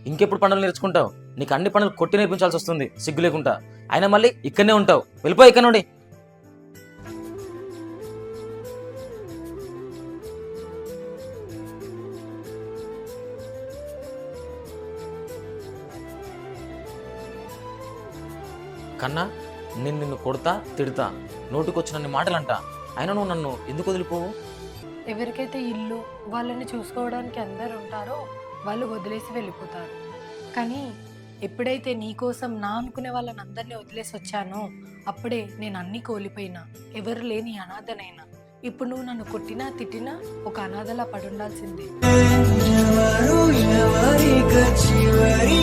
ఇంకెప్పుడు పనులు నేర్చుకుంటావు? నీకు అన్ని పనులు కొట్టి నేర్పించాల్సి వస్తుంది సిగ్గు లేకుండా. అయినా మళ్ళీ ఇక్కడనే ఉంటావు. వెళ్ళిపో ఇక్కడ నుండి. కన్నా, నేను నిన్ను కొడతా తిడతా, నోటికొచ్చినన్ని మాటలంట. అయినా నువ్వు నన్ను ఎందుకు వదిలిపోవు? ఎవరికైతే ఇల్లు వాళ్ళని చూసుకోవడానికి అందరు ఉంటారో వాళ్ళు వదిలేసి వెళ్ళిపోతారు. కానీ ఎప్పుడైతే నీకోసం నా అనుకునే వాళ్ళని అందరినీ వదిలేసి వచ్చానో అప్పుడే నేను అన్నీ కోల్పోయినా, ఎవరు లేని అనాథనైనా. ఇప్పుడు నువ్వు నన్ను కొట్టినా తిట్టినా ఒక అనాథలా పడుండాల్సిందే. చివరి